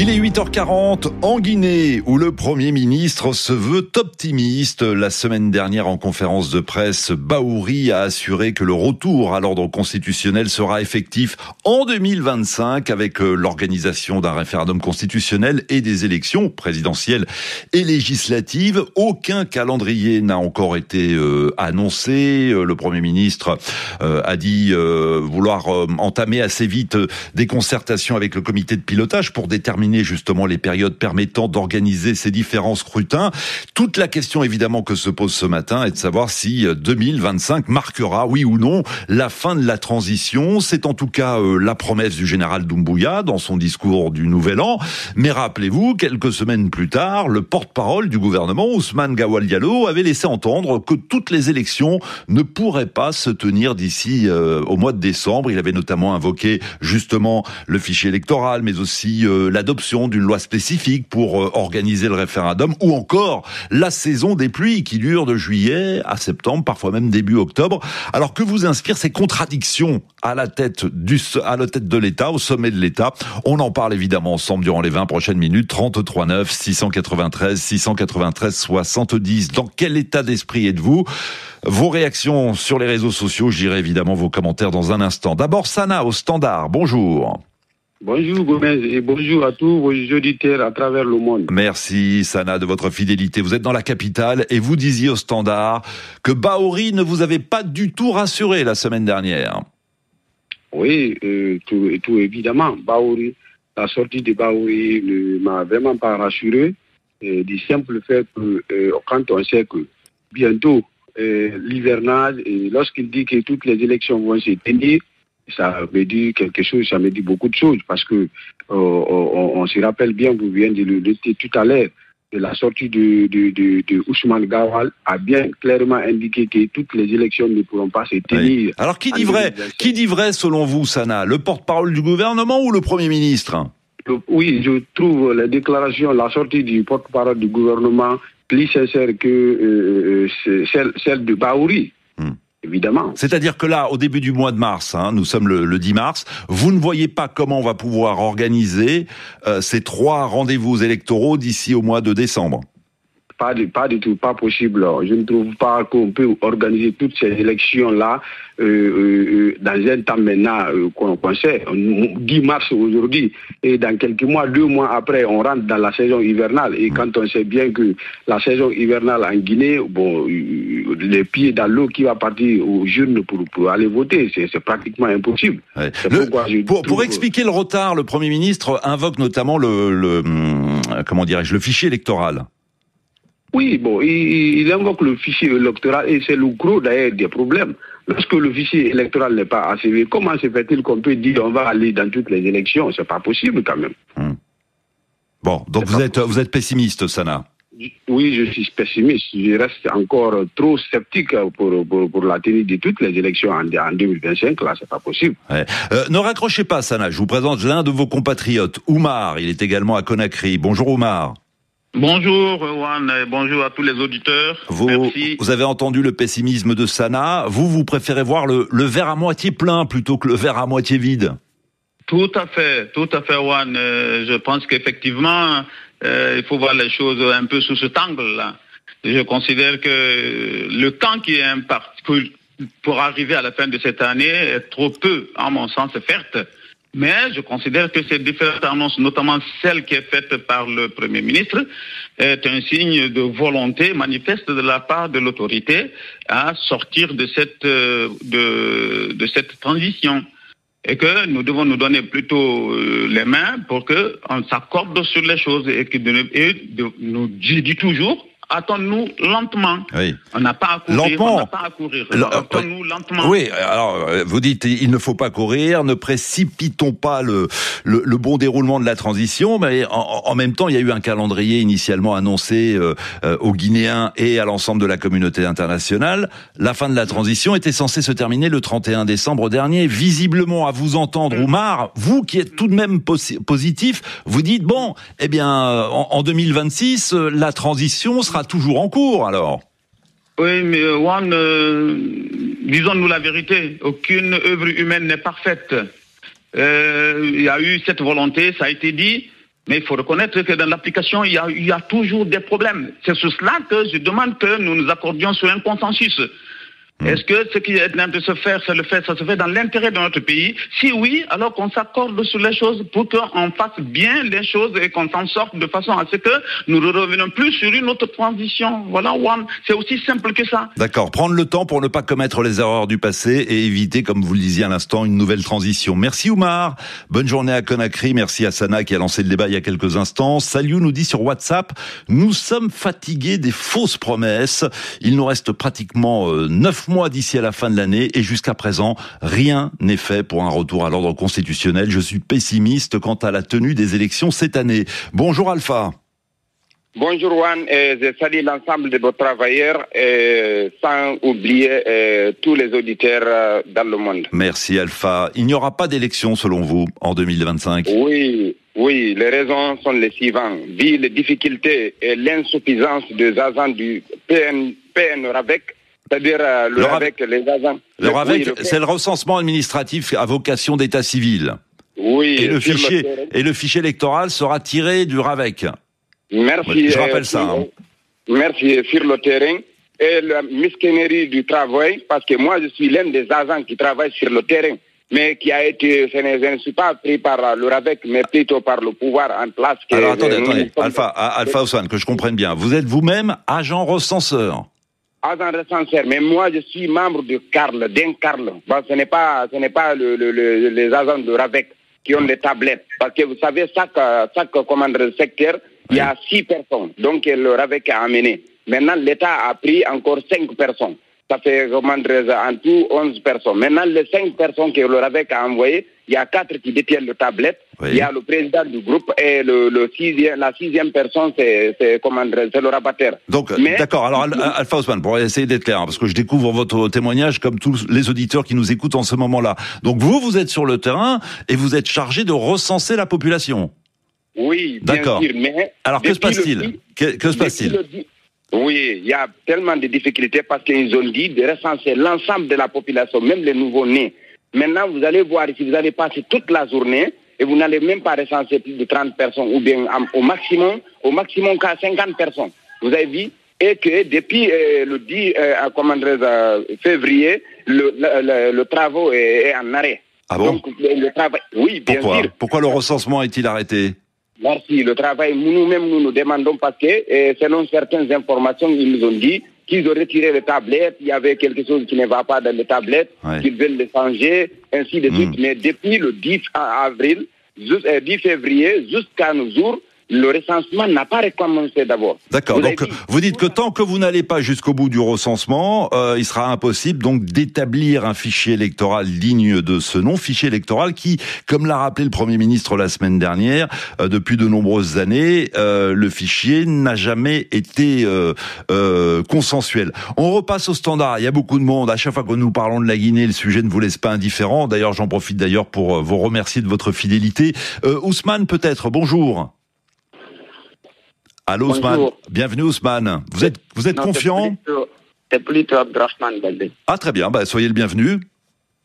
Il est 8h40 en Guinée où le Premier ministre se veut optimiste. La semaine dernière en conférence de presse, Bahouri a assuré que le retour à l'ordre constitutionnel sera effectif en 2025 avec l'organisation d'un référendum constitutionnel et des élections présidentielles et législatives. Aucun calendrier n'a encore été annoncé. Le Premier ministre a dit vouloir entamer assez vite des concertations avec le comité de pilotage pour déterminer justement les périodes permettant d'organiser ces différents scrutins. Toute la question évidemment que se pose ce matin est de savoir si 2025 marquera, oui ou non, la fin de la transition. C'est en tout cas la promesse du général Doumbouya dans son discours du Nouvel An. Mais rappelez-vous, quelques semaines plus tard, le porte-parole du gouvernement, Ousmane Gawal Diallo, avait laissé entendre que toutes les élections ne pourraient pas se tenir d'ici au mois de décembre. Il avait notamment invoqué justement le fichier électoral, mais aussi l'adoption d'une loi spécifique pour organiser le référendum, ou encore la saison des pluies qui dure de juillet à septembre, parfois même début octobre. Alors que vous inspirent ces contradictions à la tête de l'État, au sommet de l'État? On en parle évidemment ensemble durant les 20 prochaines minutes. 33 9 693 693 70. Dans quel état d'esprit êtes-vous? Vos réactions sur les réseaux sociaux, je dirai évidemment vos commentaires dans un instant. D'abord Sana au standard, bonjour. Bonjour Gomez et bonjour à tous vos auditeurs à travers le monde. Merci Sana de votre fidélité. Vous êtes dans la capitale et vous disiez au standard que Bahouri ne vous avait pas du tout rassuré la semaine dernière. Oui, tout évidemment. Bahouri, la sortie de Bahouri ne m'a vraiment pas rassuré. Du simple fait que quand on sait que bientôt l'hivernage, et lorsqu'il dit que toutes les élections vont se tenir, ça me dit quelque chose, ça me dit beaucoup de choses, parce que on se rappelle bien, vous venez de le dire tout à l'heure, de la sortie de Ousmane Gawal a bien clairement indiqué que toutes les élections ne pourront pas se tenir. Oui. Alors qui dit vrai selon vous, Sana? Le porte-parole du gouvernement ou le Premier ministre? Oui, je trouve la déclaration, la sortie du porte-parole du gouvernement plus sincère que celle de Bahouri. Évidemment. C'est-à-dire que là, au début du mois de mars, nous sommes le 10 mars, vous ne voyez pas comment on va pouvoir organiser ces 3 rendez-vous électoraux d'ici au mois de décembre? Pas du tout, pas possible. Je ne trouve pas qu'on peut organiser toutes ces élections-là dans un temps maintenant qu'on sait, 10 mars aujourd'hui, et dans quelques mois, 2 mois après, on rentre dans la saison hivernale. Et quand on sait bien que la saison hivernale en Guinée, les pieds dans l'eau qui va partir aux urnes pour aller voter, c'est pratiquement impossible. Ouais. Pour expliquer le retard, le Premier ministre invoque notamment le fichier électoral. Oui, il invoque le fichier électoral et c'est le gros d'ailleurs des problèmes. Lorsque le fichier électoral n'est pas assez, comment se fait-il qu'on peut dire on va aller dans toutes les élections? C'est pas possible quand même. Bon, donc vous êtes pessimiste, Sana? Oui, je suis pessimiste. Je reste encore trop sceptique pour la tenue de toutes les élections en 2025. Là, c'est pas possible. Ouais. Ne raccrochez pas, Sana. Je vous présente l'un de vos compatriotes, Oumar. Il est également à Conakry. Bonjour, Oumar. Bonjour Juan, bonjour à tous les auditeurs. Merci. Vous avez entendu le pessimisme de Sana. Vous préférez voir le verre à moitié plein plutôt que le verre à moitié vide? Tout à fait Juan. Je pense qu'effectivement, il faut voir les choses un peu sous cet angle-là. Je considère que le temps qui est imparti pour arriver à la fin de cette année est trop peu, à mon sens, certes. Mais je considère que ces différentes annonces, notamment celle qui est faite par le Premier ministre, est un signe de volonté manifeste de la part de l'autorité à sortir de cette transition. Et que nous devons nous donner plutôt les mains pour qu'on s'accorde sur les choses nous dit toujours, attends-nous lentement. Oui. On n'a pas à courir. Lentement. On n'a pas à courir. Attends-nous lentement. Oui, alors vous dites il ne faut pas courir, ne précipitons pas le bon déroulement de la transition, mais en même temps il y a eu un calendrier initialement annoncé aux Guinéens et à l'ensemble de la communauté internationale. La fin de la transition était censée se terminer le 31 décembre dernier. Visiblement, à vous entendre, Oumar, vous qui êtes tout de même positif, vous dites bon, eh bien en 2026 la transition sera toujours en cours alors. Oui, mais Juan, disons-nous la vérité, aucune œuvre humaine n'est parfaite. Il y a eu cette volonté, ça a été dit, Mais il faut reconnaître que dans l'application, il y a toujours des problèmes. C'est sur cela que je demande que nous nous accordions sur un consensus. Est-ce que ce qui est en train de se faire, ça se fait dans l'intérêt de notre pays? Si oui, alors qu'on s'accorde sur les choses pour qu'on fasse bien les choses et qu'on s'en sorte de façon à ce que nous ne revenons plus sur une autre transition. Voilà, Juan, c'est aussi simple que ça. D'accord, prendre le temps pour ne pas commettre les erreurs du passé et éviter, comme vous le disiez à l'instant, une nouvelle transition. Merci Oumar, bonne journée à Conakry, merci à Sana qui a lancé le débat il y a quelques instants. Saliou nous dit sur WhatsApp, nous sommes fatigués des fausses promesses. Il nous reste pratiquement 9 mois d'ici à la fin de l'année et jusqu'à présent, rien n'est fait pour un retour à l'ordre constitutionnel. Je suis pessimiste quant à la tenue des élections cette année. Bonjour Alpha. Bonjour Juan, je salue l'ensemble de vos travailleurs, sans oublier tous les auditeurs dans le monde. Merci Alpha. Il n'y aura pas d'élection selon vous en 2025 ? Oui, les raisons sont les suivantes. Vu les difficultés et l'insuffisance des agents du PN-RAVEC, c'est-à-dire le RAVEC, les agents... Le RAVEC, c'est le recensement administratif à vocation d'état civil. Oui. Et le fichier électoral sera tiré du RAVEC. Merci. Je rappelle ça. Merci. Sur le terrain et la mesquinerie du travail, parce que moi je suis l'un des agents qui travaille sur le terrain, mais qui a été, je ne suis pas pris par le RAVEC, mais plutôt par le pouvoir en place. Alors attendez, Alpha Ousmane, que je comprenne bien. Vous êtes vous-même agent recenseur. Agent recenseur, mais moi je suis membre d'un CARL. Bon, ce n'est pas les agents de RAVEC qui ont les tablettes, parce que vous savez, chaque commandeur de secteur, il y a 6 personnes, donc le RAVEC a amené. Maintenant, l'État a pris encore 5 personnes. Ça fait en tout 11 personnes. Maintenant, les 5 personnes que le RAVEC a envoyées, il y a 4 qui détiennent le tablette. Oui. Il y a le président du groupe et la 6e personne, c'est le rabatteur. Donc, d'accord. Alors, Alpha Ousmane, pour essayer d'être clair, parce que je découvre votre témoignage comme tous les auditeurs qui nous écoutent en ce moment-là. Donc, vous êtes sur le terrain et vous êtes chargé de recenser la population. Oui, bien sûr. Mais alors, que se passe-t-il? Que se passe-t-il? Oui, il y a tellement de difficultés parce qu'ils ont dit de recenser l'ensemble de la population, même les nouveaux-nés. Maintenant, vous allez voir, si vous allez passer toute la journée et vous n'allez même pas recenser plus de 30 personnes ou bien au maximum 50 personnes. Vous avez vu? Et que depuis le 10 février, le travail est en arrêt. Ah bon? Donc, le travail, oui, bien sûr. Pourquoi le recensement est-il arrêté? Merci. Le travail, nous-mêmes, nous demandons parce que, selon certaines informations, ils nous ont dit qu'ils ont retiré les tablettes, il y avait quelque chose qui ne va pas dans les tablettes, qu'ils veulent les changer, ainsi de suite. Mais depuis le 10 février jusqu'à nos jours, le recensement n'a pas recommencé d'abord. D'accord, donc vous dites que tant que vous n'allez pas jusqu'au bout du recensement, il sera impossible donc d'établir un fichier électoral digne de ce nom, fichier électoral qui, comme l'a rappelé le Premier ministre la semaine dernière, depuis de nombreuses années, le fichier n'a jamais été consensuel. On repasse au standard, il y a beaucoup de monde, à chaque fois que nous parlons de la Guinée, le sujet ne vous laisse pas indifférent. D'ailleurs, j'en profite pour vous remercier de votre fidélité. Ousmane, peut-être, bonjour. Allô Ousmane, bienvenue Ousmane. Vous êtes confiant? C'est plutôt Abdrahman Baldé. Ah très bien, soyez le bienvenu.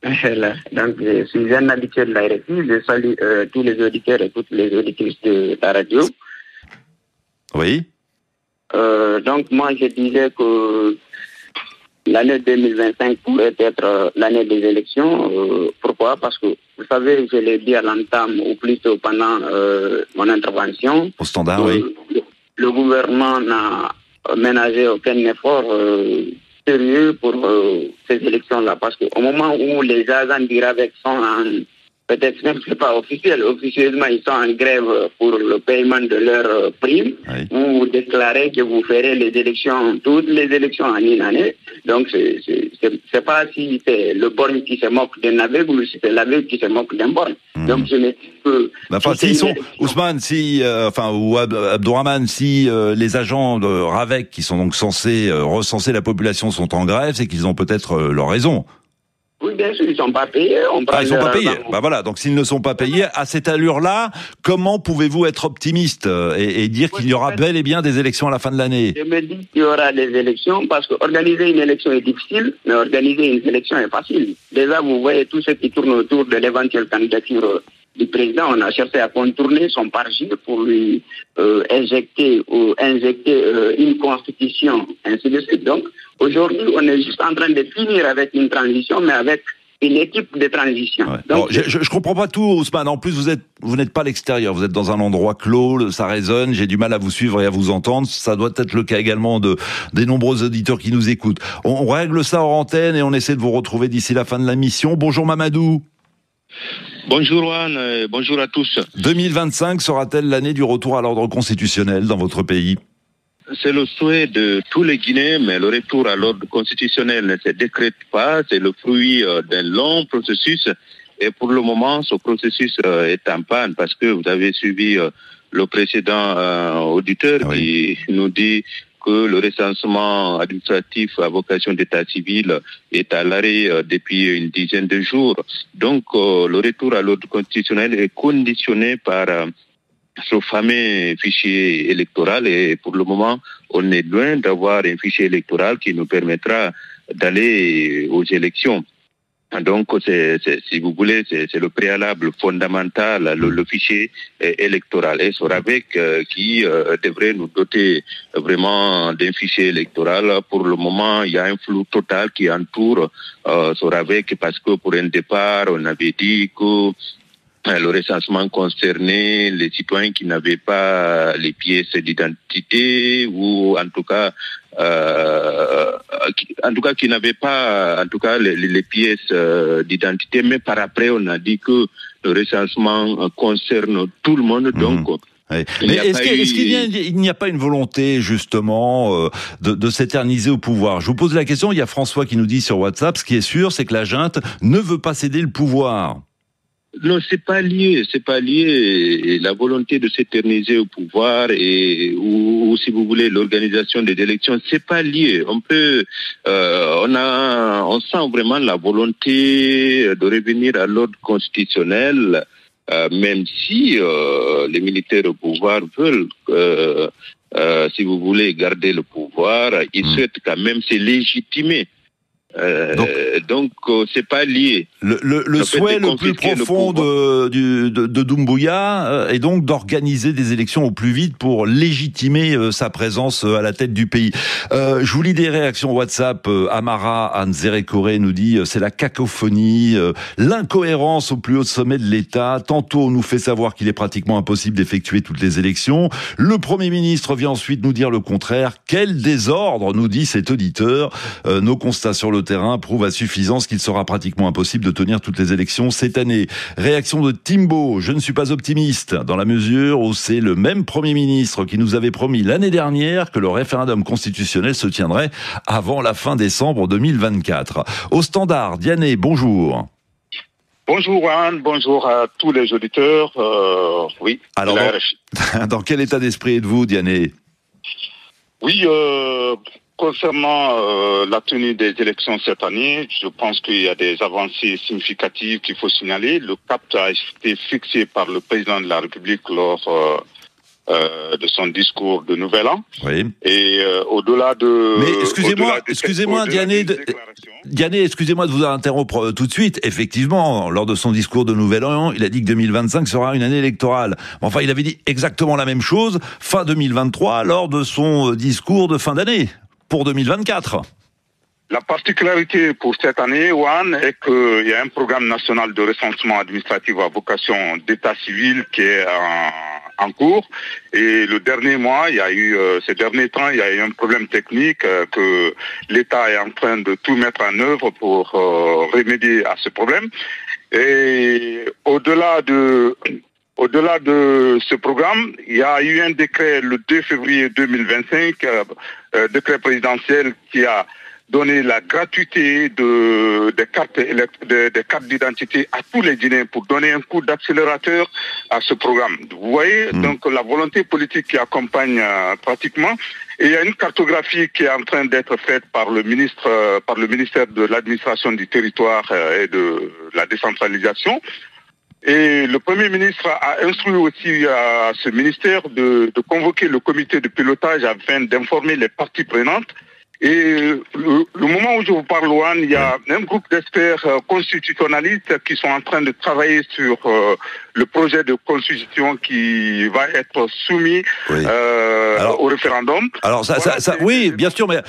Donc je suis un habitué de la RFI, je salue tous les auditeurs et toutes les auditrices de la radio. Oui. Donc moi je disais que l'année 2025 pourrait être l'année des élections. Pourquoi? Parce que vous savez, je l'ai dit à l'entame ou plutôt pendant mon intervention. Au standard, oui. Le gouvernement n'a ménagé aucun effort sérieux pour ces élections-là. Parce qu'au moment où les agents du RAVEC sont peut-être même c'est pas officiel, officieusement ils sont en grève pour le paiement de leurs primes, vous déclarez que vous ferez les élections, toutes les élections en une année. Donc c'est pas si c'est le borgne qui se moque d'un aveugle ou si c'est l'aveugle qui se moque d'un borgne. Donc je me dis que... s'ils sont, Ousmane, ou Abdourahmane, si les agents de RAVEC qui sont donc censés recenser la population sont en grève, c'est qu'ils ont peut-être leur raison. Oui, bien sûr, ils ne sont pas payés. Ils ne sont pas payés. Voilà, donc s'ils ne sont pas payés, à cette allure-là, comment pouvez-vous être optimiste et dire qu'il y aura bel et bien des élections à la fin de l'année? Je me dis qu'il y aura des élections parce qu'organiser une élection est difficile, mais organiser une élection est facile. Déjà, vous voyez tout ce qui tourne autour de l'éventuelle candidature du président, on a cherché à contourner son parjure pour lui injecter une constitution, ainsi de suite. Donc, aujourd'hui, on est juste en train de finir avec une transition, mais avec une équipe de transition. Ouais. Donc, bon, je comprends pas tout, Ousmane. En plus, vous n'êtes pas à l'extérieur. Vous êtes dans un endroit clos, ça résonne. J'ai du mal à vous suivre et à vous entendre. Ça doit être le cas également des nombreux auditeurs qui nous écoutent. On règle ça hors antenne et on essaie de vous retrouver d'ici la fin de la mission. Bonjour Mamadou. Bonjour Juan, bonjour à tous. 2025 sera-t-elle l'année du retour à l'ordre constitutionnel dans votre pays ? C'est le souhait de tous les Guinéens, mais le retour à l'ordre constitutionnel ne se décrète pas. C'est le fruit d'un long processus. Et pour le moment, ce processus est en panne parce que vous avez suivi le précédent auditeur qui nous dit que le recensement administratif à vocation d'état civil est à l'arrêt depuis une dizaine de jours. Donc, le retour à l'ordre constitutionnel est conditionné par ce fameux fichier électoral et pour le moment, on est loin d'avoir un fichier électoral qui nous permettra d'aller aux élections. Donc, si vous voulez, c'est le préalable fondamental, le fichier électoral. Et ce RAVEC qui devrait nous doter vraiment d'un fichier électoral. Pour le moment, il y a un flou total qui entoure ce RAVEC parce que pour un départ, on avait dit que le recensement concernait les citoyens qui n'avaient pas les pièces d'identité ou en tout cas qui n'avaient pas les pièces d'identité, mais par après on a dit que le recensement concerne tout le monde, donc mais il n'y a pas une volonté justement de s'éterniser au pouvoir? Je vous pose la question, il y a François qui nous dit sur WhatsApp, ce qui est sûr, c'est que la junte ne veut pas céder le pouvoir. Non, c'est pas lié. Et la volonté de s'éterniser au pouvoir ou si vous voulez l'organisation des élections, c'est pas lié. On sent vraiment la volonté de revenir à l'ordre constitutionnel, même si les militaires au pouvoir veulent, si vous voulez, garder le pouvoir, ils souhaitent quand même se légitimer. Donc c'est pas lié. Le souhait le plus profond de Doumbouya est donc d'organiser des élections au plus vite pour légitimer sa présence à la tête du pays. Je vous lis des réactions WhatsApp. Amara Anzerekore nous dit c'est la cacophonie, l'incohérence au plus haut sommet de l'État. Tantôt on nous fait savoir qu'il est pratiquement impossible d'effectuer toutes les élections. Le Premier ministre vient ensuite nous dire le contraire. Quel désordre, nous dit cet auditeur. Nos constats sur le terrain prouvent à suffisance qu'il sera pratiquement impossible de tenir toutes les élections cette année. Réaction de Timbo, je ne suis pas optimiste, dans la mesure où c'est le même Premier ministre qui nous avait promis l'année dernière que le référendum constitutionnel se tiendrait avant la fin décembre 2024. Au standard, Diané, bonjour. Bonjour Anne, bonjour à tous les auditeurs. Oui. Alors, dans quel état d'esprit êtes-vous, Diané? Oui, concernant la tenue des élections cette année, je pense qu'il y a des avancées significatives qu'il faut signaler. Le cap a été fixé par le président de la République lors de son discours de Nouvel An. Oui. Et au-delà de... Mais excusez-moi, Diané, excusez-moi de vous interrompre tout de suite. Effectivement, lors de son discours de Nouvel An, il a dit que 2025 sera une année électorale. Enfin, il avait dit exactement la même chose fin 2023 lors de son discours de fin d'année. Pour 2024. La particularité pour cette année, Juan, est qu'il y a un programme national de recensement administratif à vocation d'état civil qui est en cours. Et le dernier mois, ces derniers temps, il y a eu un problème technique que l'État est en train de tout mettre en œuvre pour remédier à ce problème. Et au-delà de ce programme, il y a eu un décret le 2 février 2025, décret présidentiel qui a donné la gratuité des cartes d'identité à tous les Guinéens pour donner un coup d'accélérateur à ce programme. Vous voyez, donc la volonté politique qui accompagne pratiquement. Et il y a une cartographie qui est en train d'être faite par le ministère de l'administration du territoire et de la décentralisation. Et le Premier ministre a instruit aussi à ce ministère de convoquer le comité de pilotage afin d'informer les parties prenantes. Et le moment où je vous parle, Juan, il y a un groupe d'experts constitutionnalistes qui sont en train de travailler sur le projet de constitution qui va être soumis au référendum. Alors oui, bien sûr, mais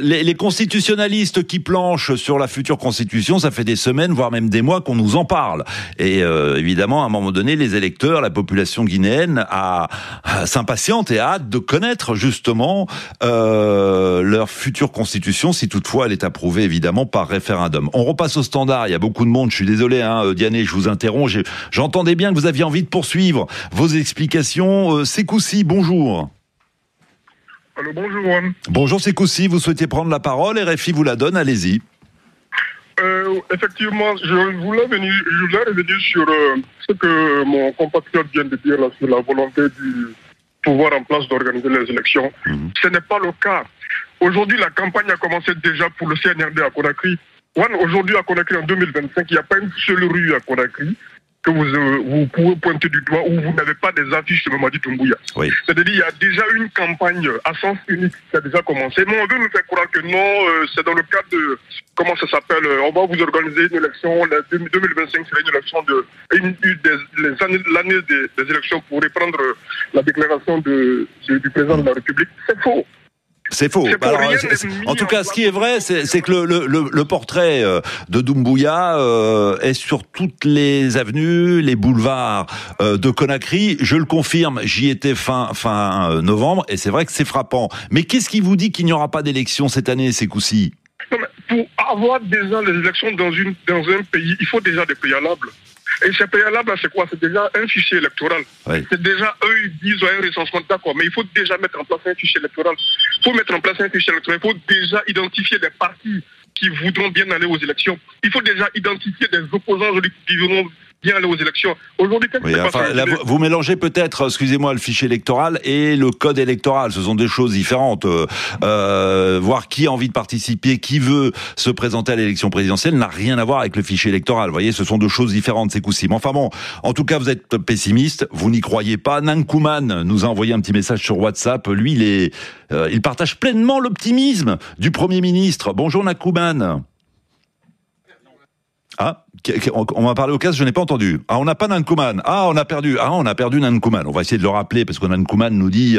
les constitutionnalistes qui planchent sur la future constitution, ça fait des semaines, voire même des mois qu'on nous en parle. Et évidemment, à un moment donné, les électeurs, la population guinéenne s'impatiente et a hâte de connaître justement leur future constitution, si toutefois elle est approuvée évidemment par référendum. On repasse au standard, il y a beaucoup de monde, je suis désolé, Diané, je vous interromps, j'entendais bien que vous aviez envie de poursuivre vos explications. Sekoussi, bonjour. Alors bonjour. Bonjour Sekoussi, vous souhaitez prendre la parole, RFI vous la donne, allez-y. Effectivement, je voulais revenir sur ce que mon compatriote vient de dire là, sur la volonté du pouvoir en place d'organiser les élections. Ce n'est pas le cas. Aujourd'hui, la campagne a commencé déjà pour le CNRD à Conakry. Aujourd'hui, à Conakry, en 2025, il n'y a pas une seule rue à Conakry que vous pouvez pointer du doigt où vous n'avez pas des affiches de Mamadi Doumbouya. Oui. C'est-à-dire qu'il y a déjà une campagne à sens unique qui a déjà commencé. Mais on veut nous faire croire que non, c'est dans le cadre de, comment ça s'appelle, on va vous organiser une élection, 2025 c'est une élection l'année des élections pour reprendre la déclaration du président de la République. C'est faux. C'est faux. Alors, en tout cas, ce qui est vrai, c'est que le portrait de Doumbouya est sur toutes les avenues, les boulevards de Conakry. Je le confirme, j'y étais fin novembre, et c'est vrai que c'est frappant. Mais qu'est-ce qui vous dit qu'il n'y aura pas d'élection cette année, Sekoussi ? Non, mais pour avoir déjà les élections dans un pays, il faut déjà des préalables. Et ces préalables, c'est quoi? C'est déjà un fichier électoral. Oui. C'est déjà, eux, ils disent un recensement, d'accord, mais il faut déjà mettre en place un fichier électoral. Pour mettre en place un fichier électoral, il faut déjà identifier des partis qui voudront bien aller aux élections. Il faut déjà identifier des opposants qui voudront bien aller aux élections. Aujourd'hui, qu'est-ce qui se passe? Là, vous mélangez peut-être, excusez-moi, le fichier électoral et le code électoral. Ce sont deux choses différentes. Voir qui a envie de participer, qui veut se présenter à l'élection présidentielle n'a rien à voir avec le fichier électoral. Vous voyez, ce sont deux choses différentes, c'est Sekoussi. Enfin bon, en tout cas, vous êtes pessimiste, vous n'y croyez pas. Nankouman nous a envoyé un petit message sur WhatsApp. Lui, il partage pleinement l'optimisme du Premier ministre. Bonjour Nankouman. Ah, on m'a parlé au casque, je n'ai pas entendu. Ah, on n'a pas Nankouman. Ah, on a perdu Nankouman. On va essayer de le rappeler parce que Nankouman nous dit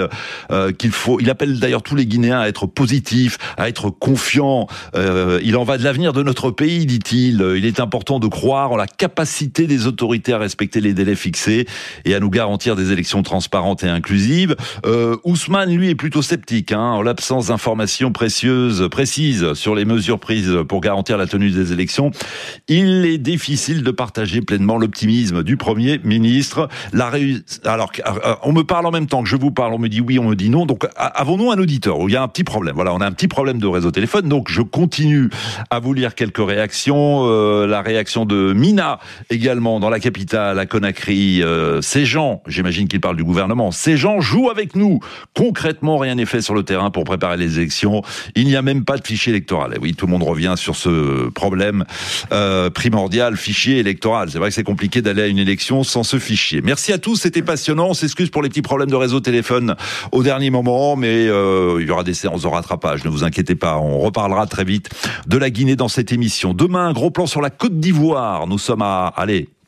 il appelle d'ailleurs tous les Guinéens à être positifs, à être confiants. Il en va de l'avenir de notre pays, dit-il. Il est important de croire en la capacité des autorités à respecter les délais fixés et à nous garantir des élections transparentes et inclusives. Ousmane, lui, est plutôt sceptique, en l'absence d'informations précises sur les mesures prises pour garantir la tenue des élections. Il est difficile de partager pleinement l'optimisme du Premier ministre. Alors, on me parle en même temps que je vous parle, on me dit oui, on me dit non. Donc, avons-nous un auditeur où il y a un petit problème? Voilà, on a un petit problème de réseau téléphone. Donc, je continue à vous lire quelques réactions. La réaction de Mina, également, dans la capitale, à Conakry. Ces gens, j'imagine qu'ils parlent du gouvernement, ces gens jouent avec nous. Concrètement, rien n'est fait sur le terrain pour préparer les élections. Il n'y a même pas de fichier électoral. Et oui, tout le monde revient sur ce problème primordial, fichier électoral. C'est vrai que c'est compliqué d'aller à une élection sans ce fichier. Merci à tous, c'était passionnant. On s'excuse pour les petits problèmes de réseau téléphone au dernier moment, mais il y aura des séances de rattrapage, ne vous inquiétez pas. On reparlera très vite de la Guinée dans cette émission. Demain, un gros plan sur la Côte d'Ivoire. Nous sommes à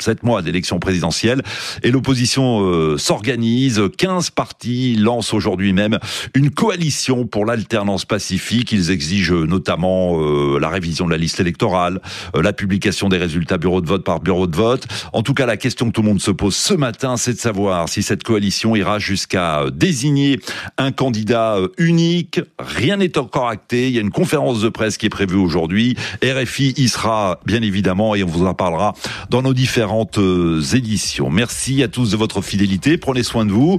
7 mois d'élection présidentielle et l'opposition s'organise. 15 partis lancent aujourd'hui même une coalition pour l'alternance pacifique. Ils exigent notamment la révision de la liste électorale, la publication des résultats bureau de vote par bureau de vote. En tout cas, la question que tout le monde se pose ce matin, c'est de savoir si cette coalition ira jusqu'à désigner un candidat unique. Rien n'est encore acté. Il y a une conférence de presse qui est prévue aujourd'hui. RFI y sera bien évidemment et on vous en parlera dans nos différentes éditions. Merci à tous de votre fidélité. Prenez soin de vous.